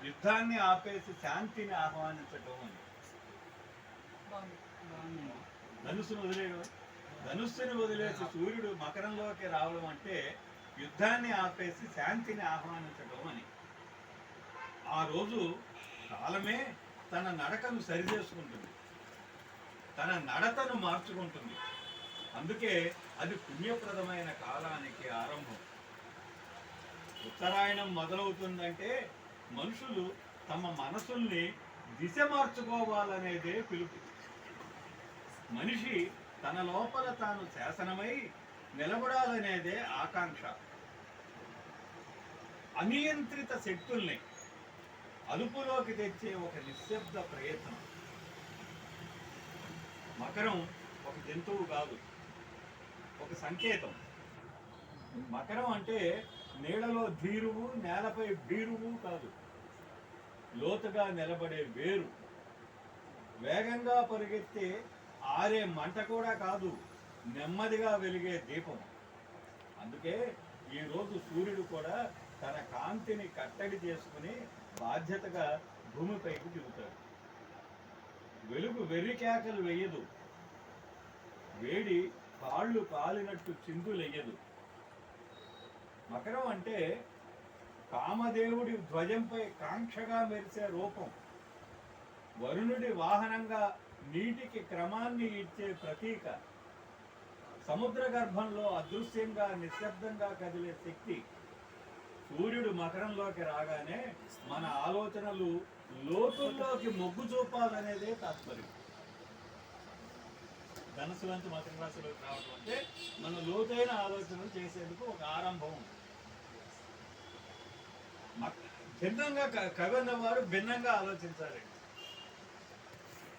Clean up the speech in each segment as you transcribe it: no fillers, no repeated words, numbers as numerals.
యుద్ధాన్ని ఆపేసి శాంతిని ఆహ్వానించటం అని. ధనుస్సును వదిలేయడం, ధనుస్సుని వదిలేసి సూర్యుడు మకరంలోకి రావడం అంటే యుద్ధాన్ని ఆపేసి శాంతిని ఆహ్వానించడం అని. ఆ రోజు కాలమే తన నడకను సరిచేసుకుంటుంది, తన నడతను మార్చుకుంటుంది. అందుకే అది పుణ్యప్రదమైన కాలానికి ఆరంభం. ఉత్తరాయణం మొదలవుతుందంటే మనుషులు తమ మనసుల్ని దిశ మార్చుకోవాలనేదే పిలుపు. మనిషి తన లోపల తాను శాసనమై నిలబడాలనేదే ఆకాంక్ష. అనియంత్రిత శక్తుల్ని అదుపులోకి తెచ్చే ఒక నిశ్శబ్ద ప్రయత్నం. మకరం ఒక జంతువు కాదు, ఒక సంకేతం. మకరం అంటే నీడలో ధీరువు, నేలపై భీరువు కాదు, లోతుగా నిలబడే వేరు. వేగంగా పరిగెత్తే ఆరే మంట కూడా కాదు, నెమ్మదిగా వెలిగే దీపం. అందుకే ఈరోజు సూర్యుడు కూడా తన కాంతిని కట్టడి చేసుకుని బాధ్యతగా భూమిపైకి దిగుతాడు. వెలుగు వెర్రి కేకలు వెయ్యదు, వేడి కాళ్ళు కాలినట్టు చిందులెయ్యదు. మకరం అంటే కామదేవుడి ధ్వజంపై కాంక్షగా మెరిసే రూపం, వరుణుడి వాహనంగా నీటికి క్రమాన్ని ఇచ్చే ప్రతీక, సముద్ర గర్భంలో అదృశ్యంగా నిశ్శబ్దంగా కదిలే శక్తి. సూర్యుడు మకరంలోకి రాగానే మన ఆలోచనలు లోతుల్లోకి మొగ్గు చూపాలనేదే తాత్పర్యం. ధనుసు నుంచి మకర రాశిలోకి రావడం అంటే మన లోతైన ఆలోచనలు చేసేందుకు ఒక ఆరంభం. భిన్నంగా కవి అన్నవారు భిన్నంగా ఆలోచించాలి.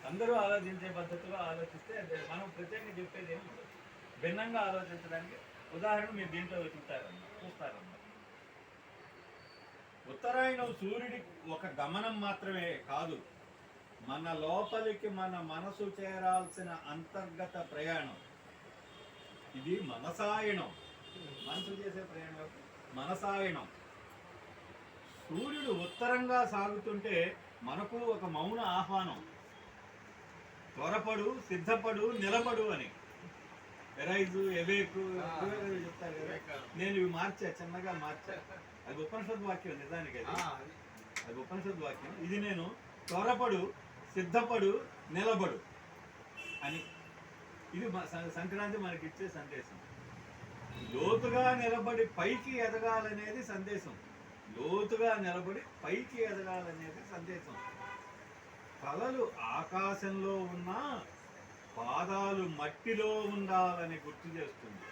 అందరూ ఆలోచించే పద్ధతిలో ఆలోచిస్తే అదే మనం ప్రత్యేకంగా చెప్పేది ఏమి ఉండదు. భిన్నంగా ఆలోచించడానికి ఉదాహరణ మీరు దీంట్లో చూస్తారన్నమాట. ఉత్తరాయణం సూర్యుడి ఒక గమనం మాత్రమే కాదు, మన లోపలికి మన మనసు చేరాల్సిన అంతర్గత ప్రయాణం. ఇది మనసాయనం, మనసు చేసే ప్రయాణం మనసాయనం. సూర్యుడు ఉత్తరంగా సాగుతుంటే మనకు ఒక మౌన ఆహ్వానం, త్వరపడు, సిద్ధపడు, నిలబడు అని. ఎరైజు, ఎవేకు చెప్తారు కదా. నేను ఇవి చిన్నగా మార్చా. అది ఉపనిషద్ వాక్యం, నిజానికి అది ఉపనిషద్ వాక్యం. ఇది నేను త్వరపడు, సిద్ధపడు, నిలబడు అని. ఇది సంక్రాంతి మనకి ఇచ్చే సందేశం. లోతుగా నిలబడి పైకి ఎదగాలనేది సందేశం. లోతుగా నిలబడి పైకి ఎదగాలనేది సందేశం. కలలు ఆకాశంలో ఉన్నా పాదాలు మట్టిలో ఉండాలని గుర్తు చేస్తుంది.